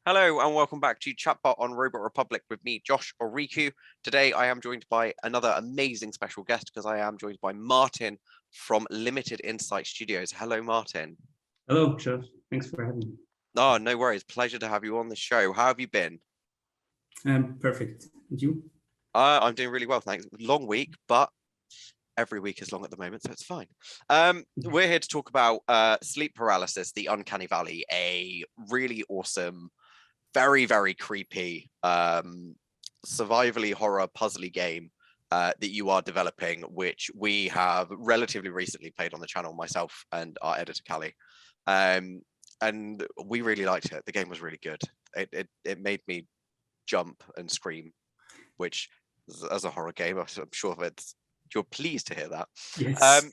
Hello and welcome back to Chatbot on Robot Republic with me, Josh or Riku. Today I am joined by another amazing special guest because I am joined by Martin from Limited Insight Studios. Hello, Martin. Hello, Josh. Thanks for having me. Oh, no worries. Pleasure to have you on the show. How have you been? Perfect. And you? I'm doing really well, thanks. Long week, but every week is long at the moment, so it's fine. We're here to talk about Sleep Paralysis, the Uncanny Valley, a really awesome, very, very creepy survivally horror puzzly game that you are developing, which we have relatively recently played on the channel, myself and our editor Callie. And we really liked it. The game was really good. It made me jump and scream, which as a horror game, I'm sure you're pleased to hear that. Yes.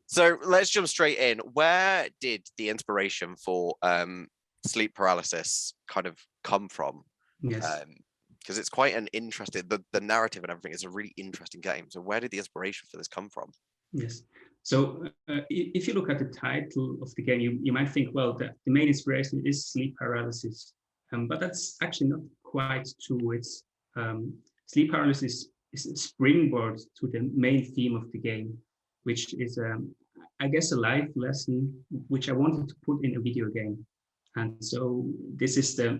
So let's jump straight in. Where did the inspiration for Sleep Paralysis kind of come from? Yes. Because it's quite an interesting, the narrative and everything is a really interesting game. So where did the inspiration for this come from? Yes. So if you look at the title of the game, you might think, well, the main inspiration is sleep paralysis. But that's actually not quite true. It's sleep paralysis is a springboard to the main theme of the game, which is, I guess, a life lesson, which I wanted to put in a video game. And so this is the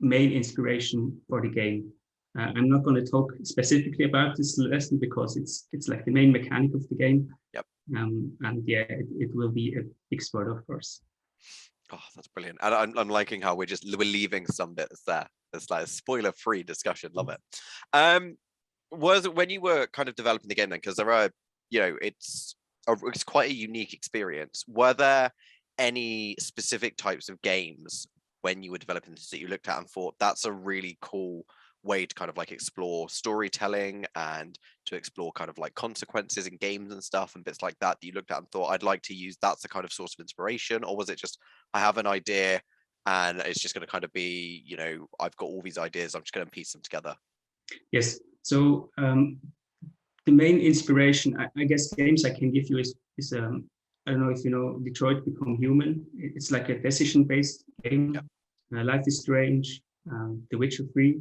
main inspiration for the game. I'm not going to talk specifically about this lesson because it's like the main mechanic of the game. Yep. And yeah, it will be a big spoiler, of course. Oh, that's brilliant. And I'm liking how we're leaving some bits there. It's like a spoiler-free discussion. Love it. Was it when you were kind of developing the game then? Because there are, it's quite a unique experience. Were there any specific types of games when you were developing this that you looked at and thought that's a really cool way to kind of like explore storytelling and to explore kind of like consequences in games and stuff and bits like that you looked at and thought I'd like to use that's the kind of source of inspiration? Or was it just I have an idea and it's just going to kind of be, I've got all these ideas, I'm just going to piece them together? Yes. So the main inspiration, I guess, games I can give you is I don't know if you know Detroit Become Human. It's like a decision-based game. Yep. Life is Strange, The Witcher 3.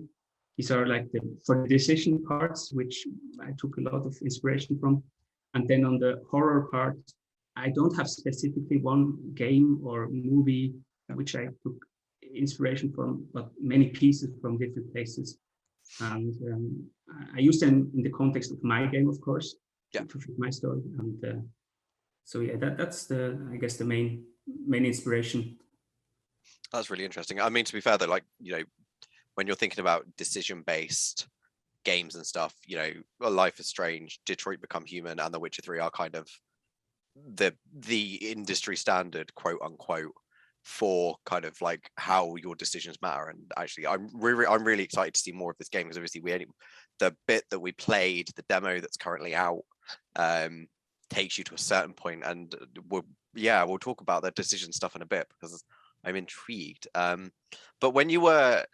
These are like for the decision parts, which I took a lot of inspiration from. And then on the horror part, I don't have specifically one game or movie which I took inspiration from, but many pieces from different places. And I use them in the context of my game, of course, to fit my story. And so yeah, that's I guess the main inspiration. That's really interesting. I mean, to be fair though, like, when you're thinking about decision-based games and stuff, Life is Strange, Detroit Become Human, and The Witcher 3 are kind of the industry standard, quote unquote, for kind of like how your decisions matter. And actually, I'm really excited to see more of this game because obviously the bit that we played, the demo that's currently out, takes you to a certain point, and we'll talk about the decision stuff in a bit because I'm intrigued. But when you were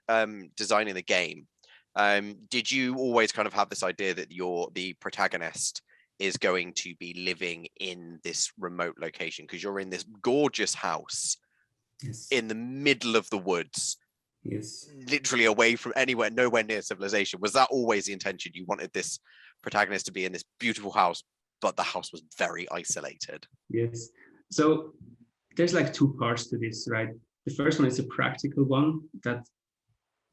designing the game, did you always kind of have this idea that the protagonist is going to be living in this remote location because you're in this gorgeous house in the middle of the woods, literally away from anywhere, nowhere near civilization? Was that always the intention? You wanted this protagonist to be in this beautiful house, but the house was very isolated? Yes. So there's like two parts to this, right? The first one is a practical one, that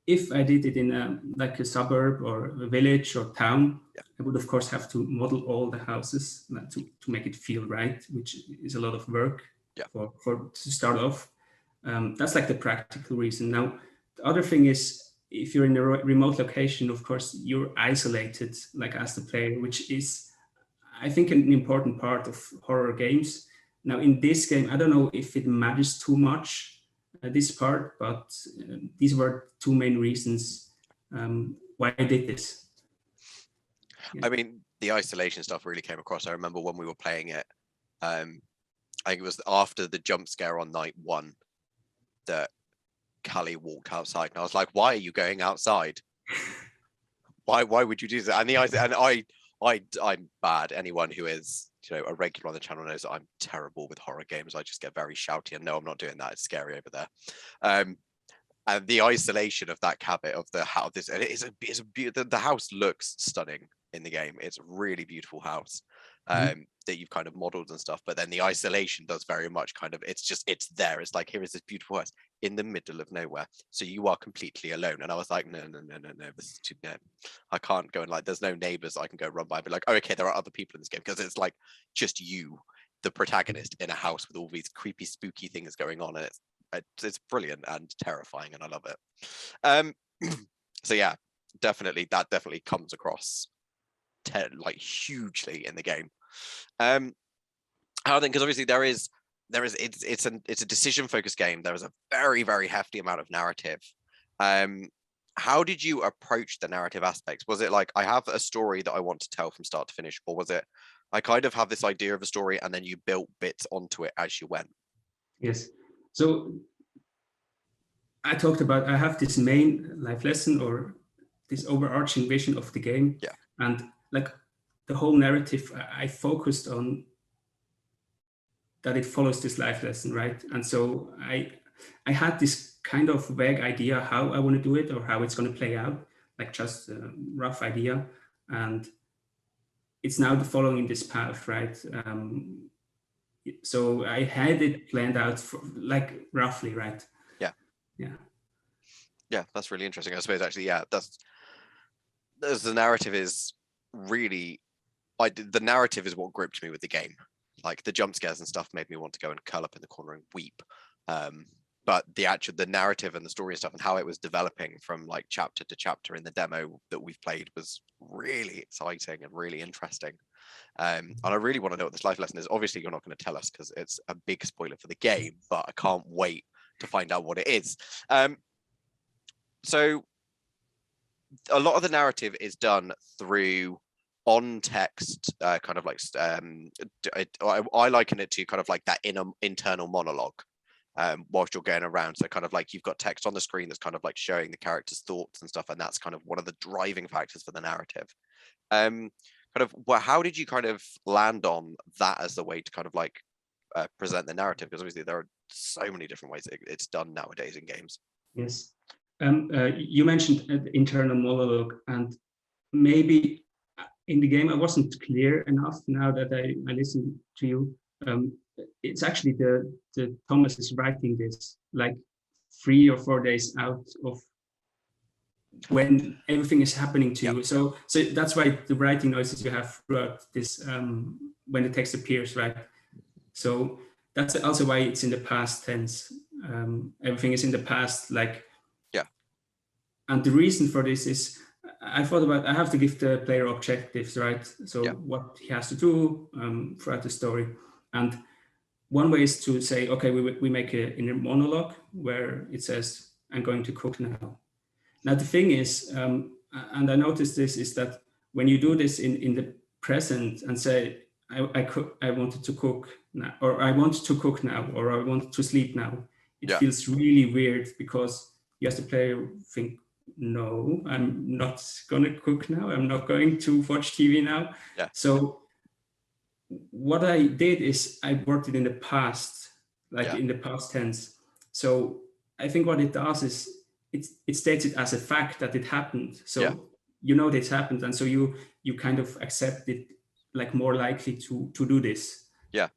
if I did it in a suburb or a village or town, I would of course have to model all the houses to make it feel right, which is a lot of work for to start off. That's like the practical reason. Now, the other thing is, if you're in a remote location, of course, you're isolated, like as the player, which is, I think, an important part of horror games. Now, in this game, I don't know if it matters too much, this part, but these were two main reasons why I did this. I mean, the isolation stuff really came across. I remember when we were playing it, I think it was after the jump scare on night 1 that Callie walked outside, and I was like, "Why are you going outside? Why would you do that?" And I'm bad. Anyone who is a regular on the channel knows that I'm terrible with horror games. I just get very shouty, and no, I'm not doing that. It's scary over there. And the isolation of that cabin of the house, the house looks stunning in the game. It's a really beautiful house that you've kind of modeled and stuff. But then the isolation does very much kind of, it's there. It's like, here is this beautiful house in the middle of nowhere. So you are completely alone. And I was like, no, this is too, no, I can't go and like, there's no neighbors I can go run by and be like, oh, okay, there are other people in this game, because it's like just you, the protagonist, in a house with all these creepy, spooky things going on. And it's brilliant and terrifying, and I love it. So yeah, that definitely comes across like hugely in the game. I think because obviously it's a decision focused game. There is a very, very hefty amount of narrative. How did you approach the narrative aspects? Was it like, I have a story that I want to tell from start to finish, or was it I kind of have this idea of a story and then you built bits onto it as you went? Yes. So I talked about, I have this main life lesson or this overarching vision of the game. Yeah. And like the whole narrative, I focused on that it follows this life lesson, right? And so I had this kind of vague idea how I want to do it or how it's going to play out, like just a rough idea. And it's now following this path, right? So I had it planned out for, like roughly, right? Yeah, that's really interesting. I suppose actually, yeah, that's the narrative is really, the narrative is what gripped me with the game. Like the jump scares and stuff made me want to go and curl up in the corner and weep. But the narrative and the story and stuff and how it was developing from like chapter to chapter in the demo that we've played was really exciting and really interesting. And I really want to know what this life lesson is. Obviously, you're not going to tell us because it's a big spoiler for the game, but I can't wait to find out what it is. So a lot of the narrative is done through on text, kind of like I liken it to kind of like that internal monologue whilst you're going around. So kind of like you've got text on the screen that's kind of like showing the character's thoughts and stuff, and that's kind of one of the driving factors for the narrative. Kind of, well, how did you kind of land on that as the way to kind of like present the narrative? Because obviously there are so many different ways it's done nowadays in games. Yes. You mentioned internal monologue, and maybe in the game I wasn't clear enough. Now that I listen to you, it's actually the Thomas is writing this like 3 or 4 days out of when everything is happening to you. So that's why the writing noises you have throughout this when the text appears, right? So that's also why it's in the past tense. Everything is in the past, like. And the reason for this is I thought about, I have to give the player objectives, right? So what he has to do throughout the story. And one way is to say, okay, we make an inner monologue where it says, I'm going to cook now. Now, the thing is, and I noticed this, is that when you do this in the present and say, I wanted to cook now, or I want to cook now, or I want to sleep now, it feels really weird because you as the player think, no, I'm not going to cook now. I'm not going to watch TV now. Yeah. So what I did is I worked it in the past, like in the past tense. So I think what it does is it states it as a fact that it happened. So you know this happened, and so you kind of accept it, like more likely to do this. Yeah,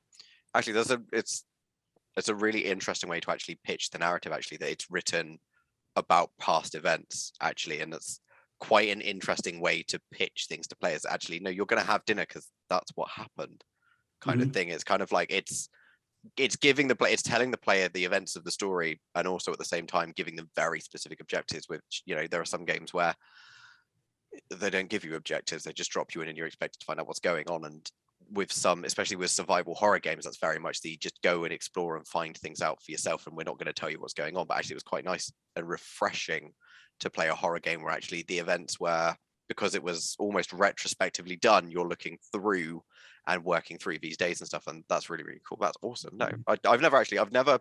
actually, it's a really interesting way to actually pitch the narrative. Actually, that it's written about past events, actually, and that's quite an interesting way to pitch things to players. Actually, no, you're going to have dinner because that's what happened, kind of thing. It's kind of like it's giving the player, it's telling the player the events of the story, and also at the same time giving them very specific objectives. Which, you know, there are some games where they don't give you objectives; they just drop you in, and you're expected to find out what's going on. And with some, especially with survival horror games, that's very much the just go and explore and find things out for yourself, and we're not going to tell you what's going on. But actually, it was quite nice and refreshing to play a horror game where actually the events were, because it was almost retrospectively done, you're looking through and working through these days and stuff, and that's really, really cool. That's awesome. No, I've never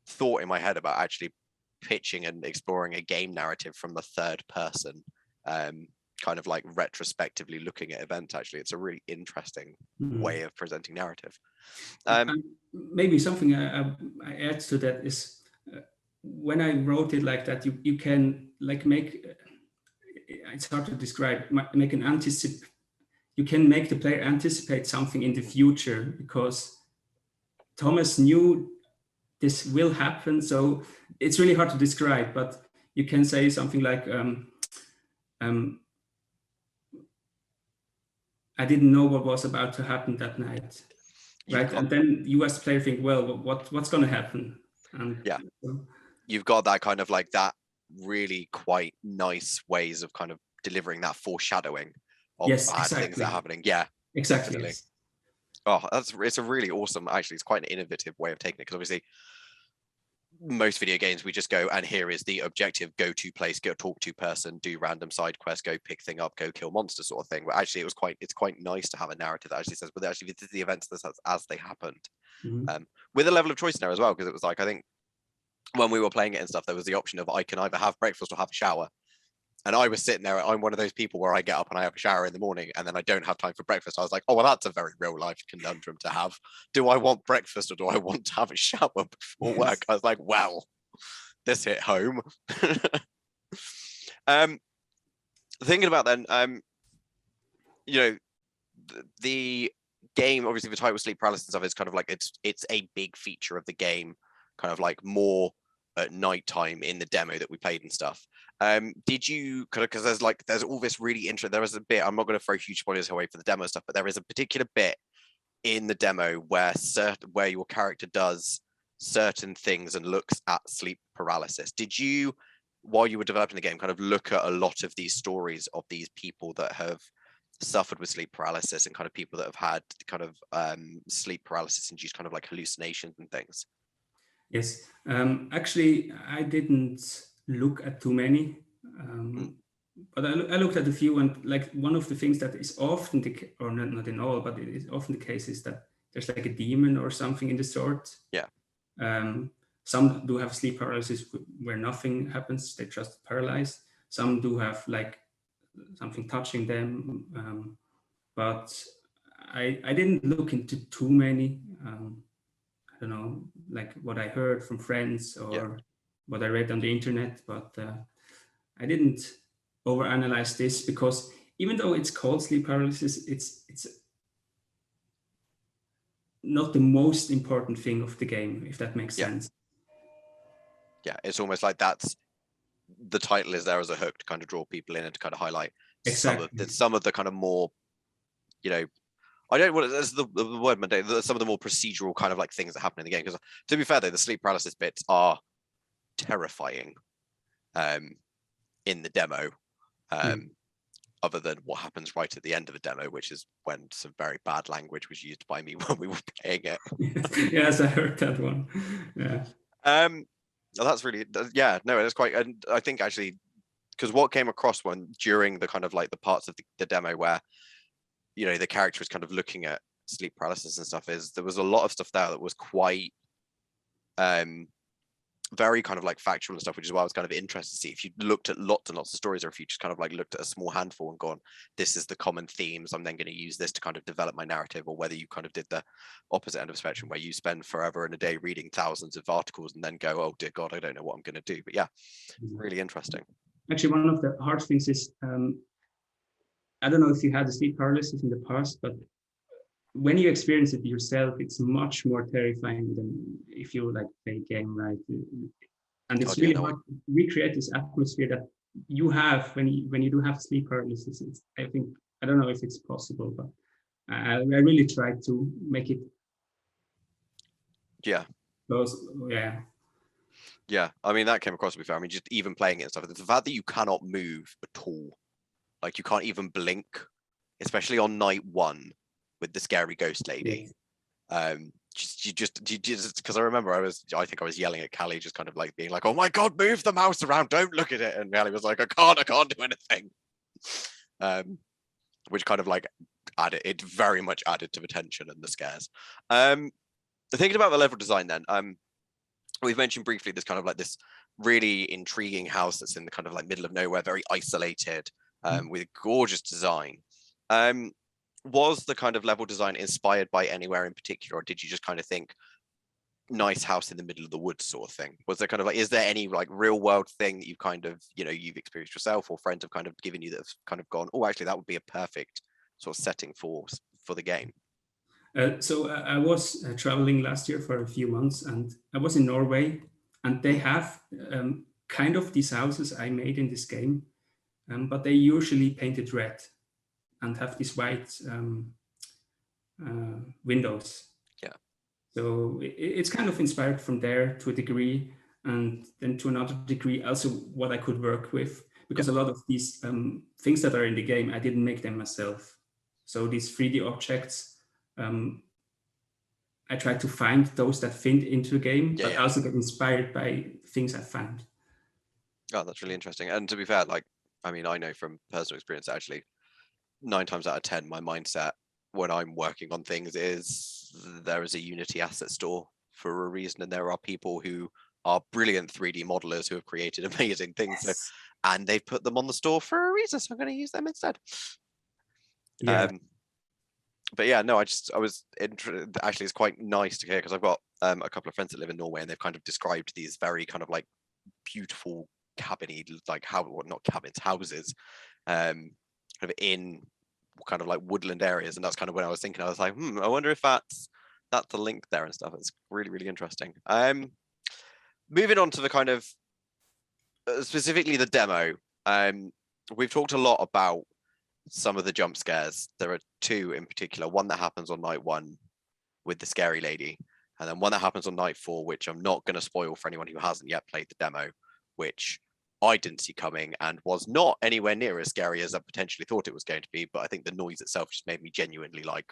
thought in my head about actually pitching and exploring a game narrative from the third person, kind of like retrospectively looking at events. Actually, it's a really interesting way of presenting narrative. Maybe something I add to that is when I wrote it like that, you can like make, it's hard to describe, make an you can make the player anticipate something in the future, because Thomas knew this will happen. So it's really hard to describe, but you can say something like, I didn't know what was about to happen that night, right? And then you as player think, well, what's going to happen? And yeah, you've got that kind of like that really quite nice ways of kind of delivering that foreshadowing of yes, bad exactly. things that are happening. Yeah, exactly. definitely. Yes. Oh, it's a really awesome, actually, it's quite an innovative way of taking it, because obviously most video games we just go, and here is the objective, go to place, go talk to person, do random side quest, go pick thing up, go kill monster sort of thing. But actually it's quite nice to have a narrative that actually says, but actually this is the events as they happened. With a level of choice in there as well, because it was like, I think when we were playing it and stuff, there was the option of I can either have breakfast or have a shower. And I was sitting there, I'm one of those people where I get up and I have a shower in the morning and then I don't have time for breakfast. I was like, oh, well, that's a very real life conundrum to have. Do I want breakfast or do I want to have a shower before work? I was like, well, this hit home. Thinking about then, the game, obviously the title Sleep Paralysis and stuff is kind of like, it's a big feature of the game, kind of like more at night time in the demo that we played and stuff. Did you kind of, because there's all this really interesting, there was a bit, I'm not going to throw huge spoilers away for the demo stuff, but there is a particular bit in the demo where your character does certain things and looks at sleep paralysis. Did you, while you were developing the game, kind of look at a lot of these stories of these people that have suffered with sleep paralysis and kind of people that have had kind of sleep paralysis induced kind of like hallucinations and things? Yes, actually, I didn't look at too many, but I looked at a few, and like one of the things that is often or not in all, but it is often the case, is that there's like a demon or something in the sort. Yeah. Some do have sleep paralysis where nothing happens; they're just paralyzed. Some do have like something touching them, but I didn't look into too many. I don't know, like what I heard from friends or what I read on the internet, but I didn't overanalyze this, because even though it's called sleep paralysis, it's not the most important thing of the game, if that makes sense. Yeah, it's almost like that's the title is there as a hook to kind of draw people in and to kind of highlight some of the kind of more, I don't want to, the word Monday, some of the more procedural kind of like things that happen in the game. Because to be fair though, the sleep paralysis bits are terrifying in the demo, other than what happens right at the end of the demo, which is when some very bad language was used by me when we were playing it. Yes, I heard that one. Yeah. That's really, no, it's quite, and I think actually, because what came across during the kind of like the parts of the demo where the character is kind of looking at sleep paralysis and stuff, is there was a lot of stuff there that was quite very kind of like factual and stuff, which is why I was kind of interested to see if you looked at lots and lots of stories, or if you just kind of like looked at a small handful and gone, this is the common themes, I'm then going to use this to kind of develop my narrative, or whether you kind of did the opposite end of the spectrum where you spend forever in a day reading thousands of articles and then go, oh dear God, I don't know what I'm going to do. But really interesting. Actually, one of the hard things is, I don't know if you had a sleep paralysis in the past, but when you experience it yourself, it's much more terrifying than if you like play a game, right? And it's really hard to recreate this atmosphere that you have when you do have sleep paralysis. I don't know if it's possible, but I really try to make it. Yeah. Yeah, I mean, that came across to be fair. I mean, just even playing it and stuff, the fact that you cannot move at all, like you can't even blink, especially on night one with the scary ghost lady. Just because I remember I think I was yelling at Callie, just kind of like being like, oh my God, move the mouse around, don't look at it. And Callie was like, I can't do anything. Which kind of like it very much added to the tension and the scares. Thinking about the level design then, we've mentioned briefly this kind of like this really intriguing house that's in the kind of like middle of nowhere, very isolated, with gorgeous design. Was the kind of level design inspired by anywhere in particular, or did you just kind of think, nice house in the middle of the woods sort of thing? Was there kind of like, is there any like real world thing that you've kind of, you've experienced yourself or friends have kind of given you that have kind of gone, oh, actually that would be a perfect sort of setting for the game? So I was traveling last year for a few months, and I was in Norway, and they have kind of these houses I made in this game, but they usually painted red and have these white windows. Yeah. So it's kind of inspired from there to a degree, and then to another degree also what I could work with, because a lot of these things that are in the game, I didn't make them myself. So these 3D objects, I tried to find those that fit into the game, but also get inspired by things I found. Oh, that's really interesting. And to be fair, like, I mean, I know from personal experience, actually, 9 times out of 10, my mindset when I'm working on things is there is a Unity asset store for a reason, and there are people who are brilliant 3D modelers who have created amazing things, and they've put them on the store for a reason, so I'm going to use them instead. But yeah, no, I was actually, it's quite nice to hear, because I've got a couple of friends that live in Norway, and they've kind of described these very kind of like beautiful cabiny, like not cabins, houses, kind of in kind of like woodland areas, and that's kind of when I was thinking, I was like, I wonder if that's the link there and stuff. It's really, really interesting. Moving on to the kind of specifically the demo. We've talked a lot about some of the jump scares. There are 2 in particular, one that happens on night 1 with the scary lady, and then one that happens on night 4, which I'm not going to spoil for anyone who hasn't yet played the demo, which I didn't see coming and was not anywhere near as scary as I potentially thought it was going to be, but I think the noise itself just made me genuinely like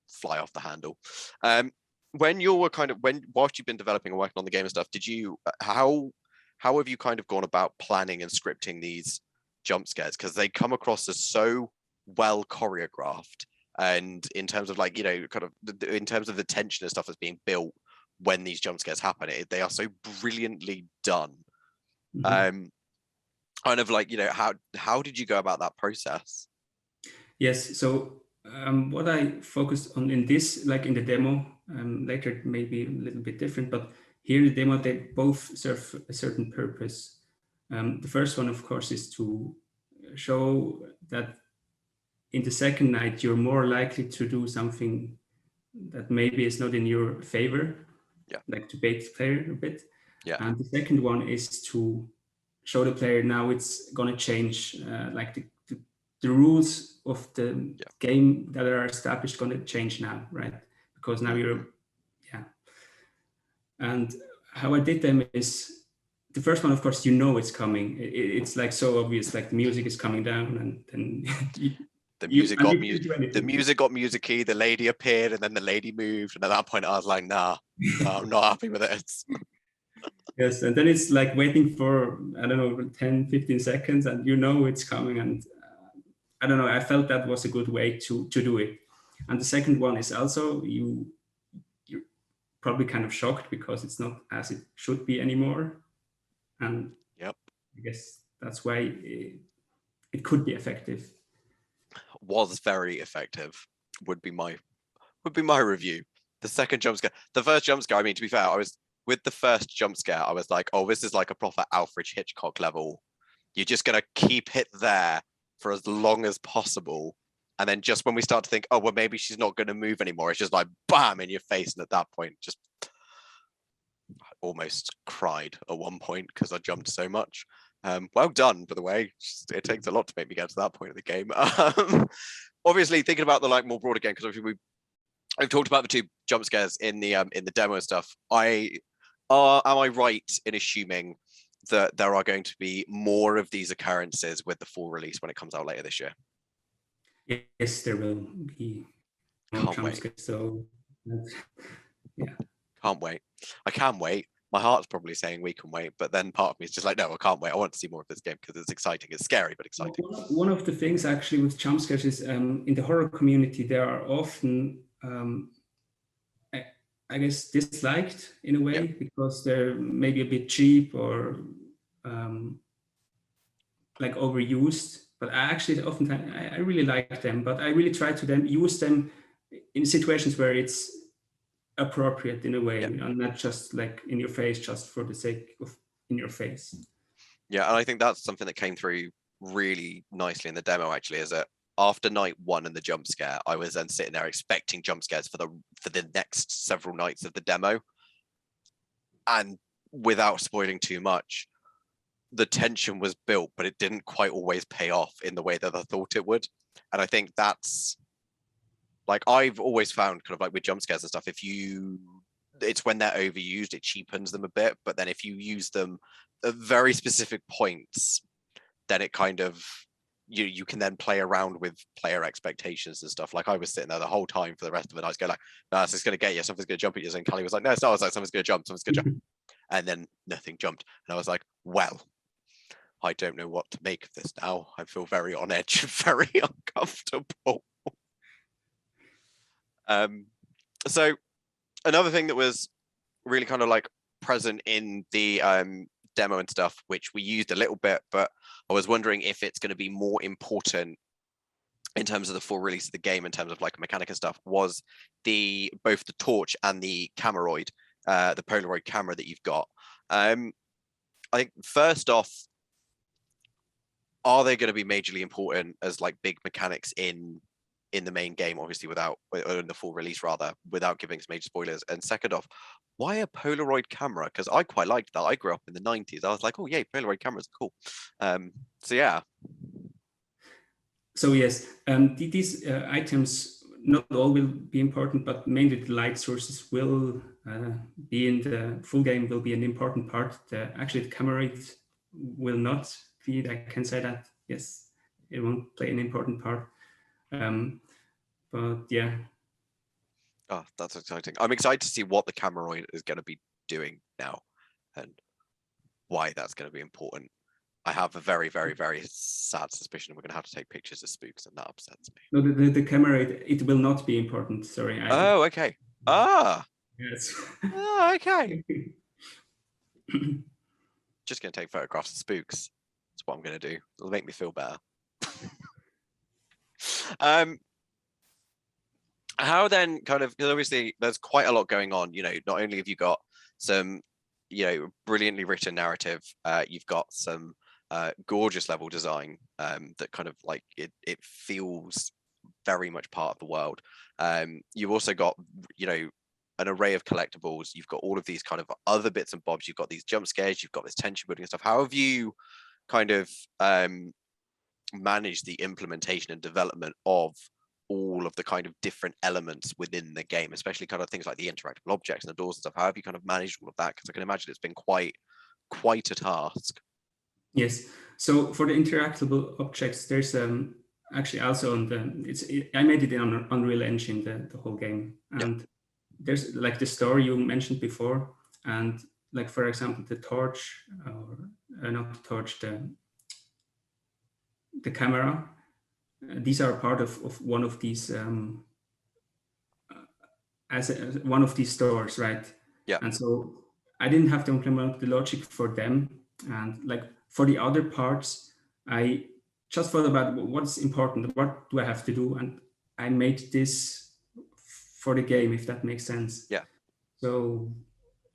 fly off the handle. When you were whilst you've been developing and working on the game and stuff, did you how have you kind of gone about planning and scripting these jump scares? Because they come across as so well choreographed, and in terms of like, kind of in terms of the tension and stuff that's being built when these jump scares happen, they are so brilliantly done. Kind of like, how did you go about that process? Yes, so what I focused on in this, like in the demo, later it may be a little bit different, but here in the demo, they both serve a certain purpose. The first one, of course, is to show that in the second night, you're more likely to do something that maybe is not in your favor, like to bait the player a bit. And the second one is to show the player now it's going to change, like the rules of the game that are established going to change now, right? Because now you're, And how I did them is, the first one, of course, it's coming. It's like so obvious, like the music is coming down, and then the music got musicy, the lady appeared, and then the lady moved, and at that point I was like, no, I'm not happy with it. Yes, and then it's like waiting for, I don't know, 10, 15 seconds, and it's coming, and I don't know, I felt that was a good way to do it. And the second one is also, you're probably kind of shocked because it's not as it should be anymore. And I guess that's why it could be effective. Was very effective, would be my review. The second jump scare, the first jump scare, I mean, to be fair, I was with the first jump scare, I was like, oh, this is like a proper Alfred Hitchcock level. You're just gonna keep it there for as long as possible, and then just when we start to think, oh well, maybe she's not gonna move anymore, it's just like bam in your face, and at that point, just I almost cried at one point because I jumped so much. Well done, by the way. It takes a lot to make me get to that point of the game. Obviously, thinking about the like more broader game, because obviously I've talked about the 2 jump scares in the demo stuff. Am I right in assuming that there are going to be more of these occurrences with the full release when it comes out later this year? Yes, there will be more jump scares. So can't wait. I can wait. My heart's probably saying we can wait, but then part of me is just like, no, I can't wait. I want to see more of this game because it's exciting. It's scary, but exciting. One of the things actually with jump scares is in the horror community, they are often, I guess, disliked in a way because they're maybe a bit cheap or like overused. But I actually oftentimes, I really like them, but I really try to then use them in situations where it's appropriate in a way, and not just like in your face just for the sake of in your face. Yeah, and I think that's something that came through really nicely in the demo, actually, is that after night one and the jump scare, I was then sitting there expecting jump scares for the next several nights of the demo. And without spoiling too much, the tension was built, but it didn't quite always pay off in the way that I thought it would. And I think that's like, I've always found kind of like with jump scares and stuff, it's when they're overused, it cheapens them a bit. But then if you use them at very specific points, then it kind of, you can then play around with player expectations and stuff. Like I was sitting there the whole time for the rest of it. I was going like, no, it's going to get you. Something's going to jump at you. And Callie was like, no, it's not. I was like, something's going to jump. Something's going to jump. And then nothing jumped. And I was like, well, I don't know what to make of this now. I feel very on edge, very uncomfortable. So another thing that was really kind of like present in the demo and stuff, which we used a little bit, but I was wondering if it's going to be more important in terms of the full release of the game, in terms of like mechanic and stuff, was both the torch and the Cameroid, the Polaroid camera that you've got. I think first off, are they going to be majorly important as like big mechanics in the main game, obviously, or in the full release rather, without giving us major spoilers? And second off, why a Polaroid camera? Because I quite liked that. I grew up in the 90s. I was like, oh yeah, Polaroid cameras are cool. So yeah. So yes, these items, not all will be important, but mainly the light sources will be in the full game, will be an important part. Actually, the Cameroid will not be, I can say that, yes, it won't play an important part. But yeah. Oh, that's exciting. I'm excited to see what the Cameroid is going to be doing now and why that's going to be important. I have a very, very, very sad suspicion we're going to have to take pictures of spooks, and that upsets me. No, the Cameroid, it will not be important. Sorry. Oh, okay. Ah. Yes. Oh, okay. Just going to take photographs of spooks. That's what I'm going to do. It'll make me feel better. How then kind of, because obviously there's quite a lot going on, you know, not only have you got some, you know, brilliantly written narrative, you've got some gorgeous level design that kind of like it feels very much part of the world. You've also got, you know, an array of collectibles. You've got all of these kind of other bits and bobs. You've got these jump scares, you've got this tension building and stuff. How have you kind of managed the implementation and development of all of the kind of different elements within the game, especially kind of things like the interactable objects and the doors and stuff? How have you kind of managed all of that? Because I can imagine it's been quite a task. Yes. So for the interactable objects, there's actually also on I made it in Unreal Engine, the whole game, and there's like the story you mentioned before, and like for example the torch, or not the torch, the camera. These are part of one of these as one of these stores, right? Yeah. And so I didn't have to implement the logic for them, and like for the other parts, I just thought about what's important, what do I have to do, and I made this for the game, if that makes sense. Yeah. So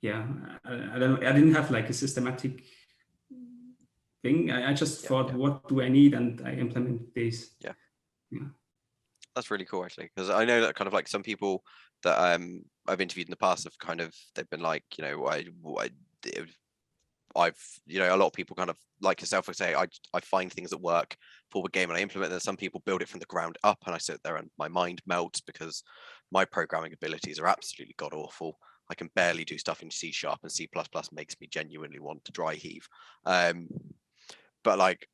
yeah, I didn't have like a systematic thing. I just thought, what do I need, and I implemented this. Yeah. That's really cool, actually, because I know that kind of like some people that I've interviewed in the past have kind of, they've been like, you know, I've, you know, a lot of people kind of like yourself would say, I find things that work for the game and I implement them. Some people build it from the ground up, and I sit there and my mind melts because my programming abilities are absolutely god awful. I can barely do stuff in C# and C++ makes me genuinely want to dry heave. But like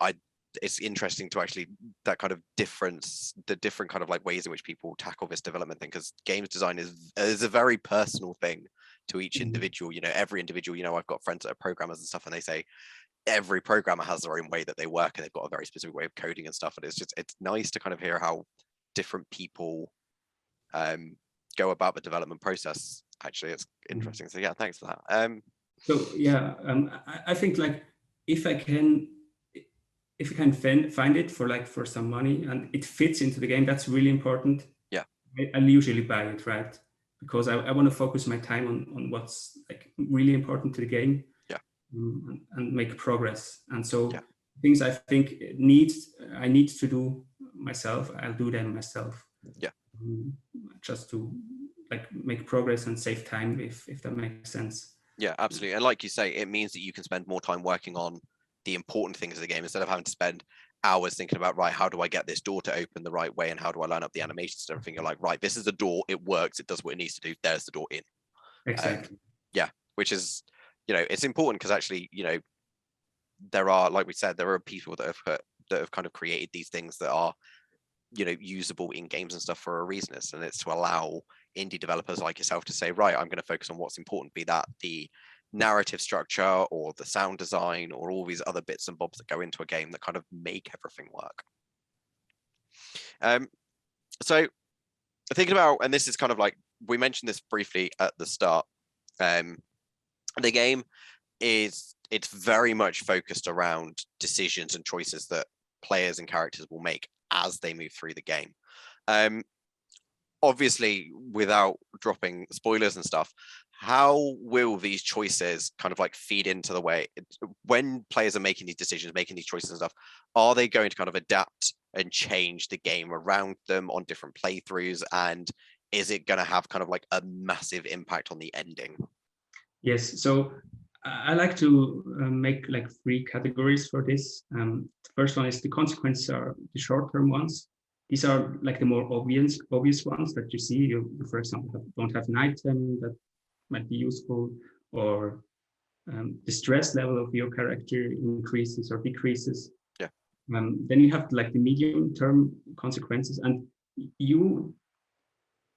it's interesting to actually that kind of difference, the different kind of like ways in which people tackle this development thing, because games design is a very personal thing to each individual. You know, every individual, you know, I've got friends that are programmers and stuff, and they say every programmer has their own way that they work and they've got a very specific way of coding and stuff. And it's nice to kind of hear how different people go about the development process. Actually, it's interesting. So yeah, thanks for that. So yeah, I think like if I can find it for some money and it fits into the game, that's really important. Yeah, I'll usually buy it, right? because I want to focus my time on what's like really important to the game, and make progress. And so things I think I need to do myself, I'll do them myself. Just to like make progress and save time, if that makes sense. Yeah, absolutely. And like you say, it means that you can spend more time working on the important things of the game instead of having to spend hours thinking about, right, how do I get this door to open the right way and how do I line up the animations and everything. You're like, right, this is the door, it works, it does what it needs to do, there's the door in. Exactly. Which is, it's important because actually, there are, like we said, there are people that have kind of created these things that are, usable in games and stuff for a reason. And it's to allow indie developers like yourself to say, right, I'm going to focus on what's important, be that the narrative structure or the sound design or all these other bits and bobs that go into a game that kind of make everything work. So thinking about, and this is kind of like, we mentioned this briefly at the start, the game it's very much focused around decisions and choices that players and characters will make as they move through the game. Obviously, without dropping spoilers and stuff, how will these choices kind of like feed into the way when players are making these decisions, making these choices and stuff, are they going to kind of adapt and change the game around them on different playthroughs? And is it going to have kind of like a massive impact on the ending? Yes, so I like to make like 3 categories for this. The first one is the consequences are the short-term ones. These are like the more obvious ones that you see. You for example, don't have an item that might be useful, or the stress level of your character increases or decreases. Yeah. Then you have like the medium-term consequences, and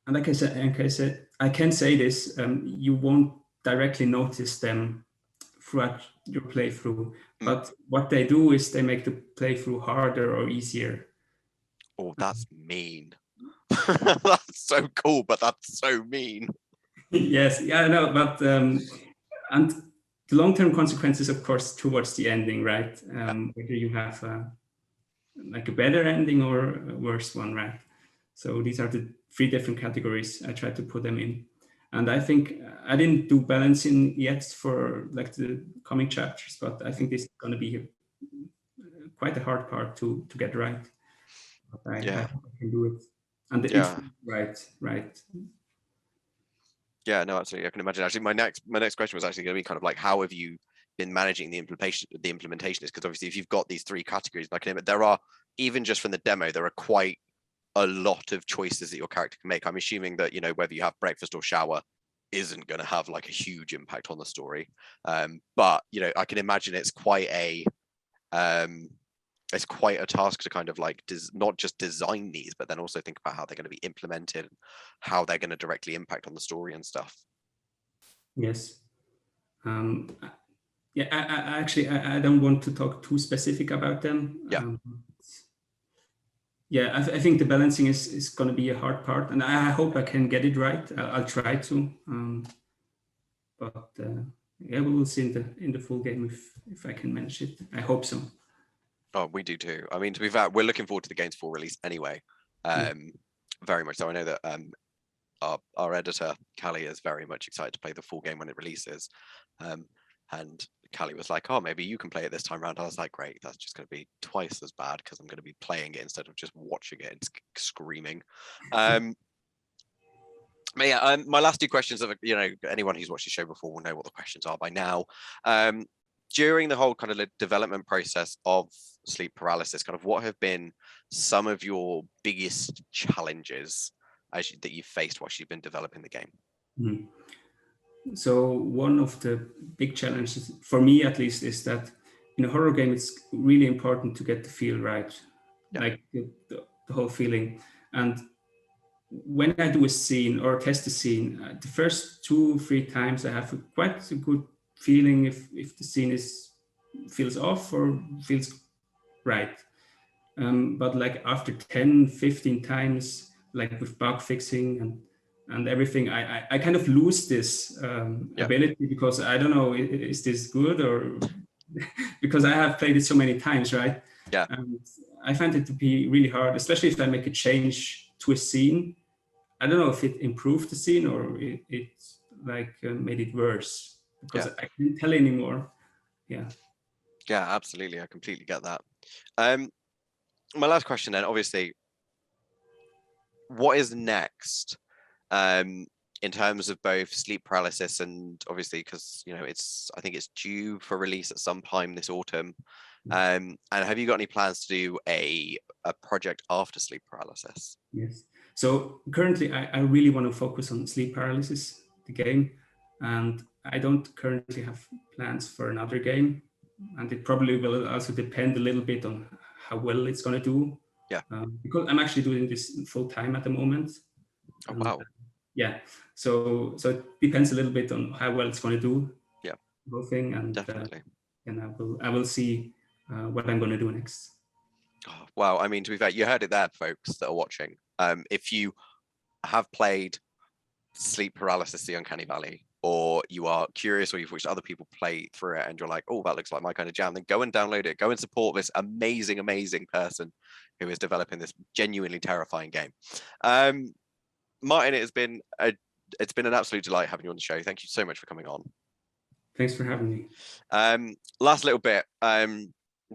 like I said, I can say this: you won't directly notice them throughout your playthrough, but what they do is they make the playthrough harder or easier. Oh, that's mean. That's so cool, but that's so mean. Yes, yeah, I know, but and the long-term consequences, of course, towards the ending, right? Whether you have like a better ending or a worse one, right? So these are the 3 different categories I tried to put them in. And I think I didn't do balancing yet for like the coming chapters, but I think this is going to be quite a hard part to get right. But I hope I can do it. And it's right. Yeah, no, absolutely. I can imagine. Actually, my next question was actually going to be kind of like, how have you been managing the implementation? Is because obviously, if you've got these 3 categories, like there are, even just from the demo, there are quite a lot of choices that your character can make. I'm assuming that whether you have breakfast or shower isn't going to have like a huge impact on the story, but I can imagine it's quite a task to kind of like not just design these, but then also think about how they're going to be implemented, how they're going to directly impact on the story and stuff. Yes. Yeah, I actually don't want to talk too specific about them. Yeah. I think the balancing is going to be a hard part, and I hope I can get it right. I'll try to, but yeah, we will see in the full game if I can manage it. I hope so. Oh, we do too. I mean, to be fair, we're looking forward to the game's full release anyway. Very much so. I know that our editor Callie is very much excited to play the full game when it releases. And Callie was like, "Oh, maybe you can play it this time around." I was like, "Great, that's just going to be twice as bad because I'm going to be playing it instead of just watching it and screaming." But yeah, my last 2 questions of anyone who's watched the show before will know what the questions are by now. During the whole kind of development process of Sleep Paralysis, kind of what have been some of your biggest challenges that you've faced whilst you've been developing the game? So one of the big challenges, for me at least, is that in a horror game, it's really important to get the feel right, like the whole feeling. And when I do a scene or test a scene, the first 2-3 times I have quite a good feeling if the scene feels off or feels right. But like after 10-15 times, like with bug fixing and everything, I kind of lose this ability, because I don't know, is this good or because I have played it so many times, right? Yeah. And I find it to be really hard, especially if I make a change to a scene. I don't know if it improved the scene or it like made it worse, because I can't tell anymore. Yeah. Yeah, absolutely. I completely get that. My last question then, obviously, what is next in terms of both sleep paralysis and obviously because I think it's due for release at some time this autumn. And have you got any plans to do a project after sleep paralysis? Yes. So currently, I really want to focus on sleep paralysis, the game, and I don't currently have plans for another game, and it probably will also depend a little bit on how well it's going to do. Yeah. Because I'm actually doing this full time at the moment. Oh, And, wow. yeah. So it depends a little bit on how well it's going to do. Yeah. The whole thing, and Definitely. and I will see what I'm going to do next. Oh, wow. I mean, to be fair, you heard it there, folks that are watching. If you have played Sleep Paralysis, The Uncanny Valley, or you are curious or you've watched other people play through it and you're like, oh, that looks like my kind of jam, then go and download it. Go and support this amazing, amazing person who is developing this genuinely terrifying game. Martin, it's been an absolute delight having you on the show. Thank you so much for coming on. Thanks for having me. Last little bit,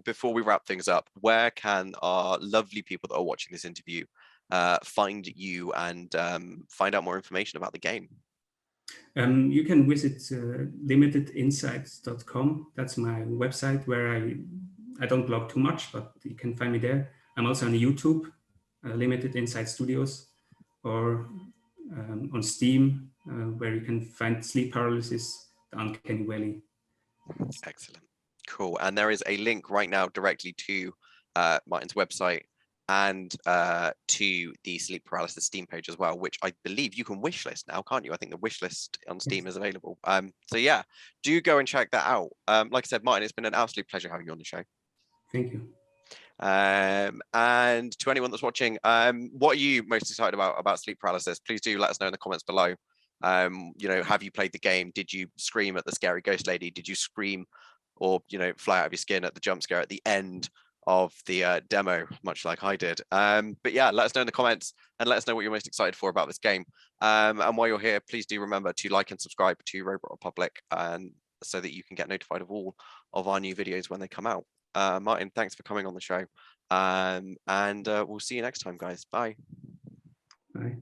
before we wrap things up, where can our lovely people that are watching this interview find you and find out more information about the game? You can visit limitedinsights.com. That's my website where I don't blog too much, but you can find me there. I'm also on YouTube, Limited Insight Studios, or on Steam, where you can find Sleep Paralysis, the Uncanny Valley. Excellent. Cool. And there is a link right now directly to Martin's website and to the Sleep Paralysis Steam page as well, which I believe you can wishlist now, can't you? I think the wishlist on Steam is available. So yeah, do go and check that out. Like I said, Martin, it's been an absolute pleasure having you on the show. Thank you. And to anyone that's watching, what are you most excited about Sleep Paralysis? Please do let us know in the comments below. Have you played the game? Did you scream at the scary ghost lady? Did you scream or fly out of your skin at the jump scare at the end of the demo, much like I did? But yeah, let us know in the comments and let us know what you're most excited for about this game. And while you're here, please do remember to like and subscribe to Robot Republic, and so that you can get notified of all of our new videos when they come out. Martin, thanks for coming on the show. And we'll see you next time, guys. Bye. Bye.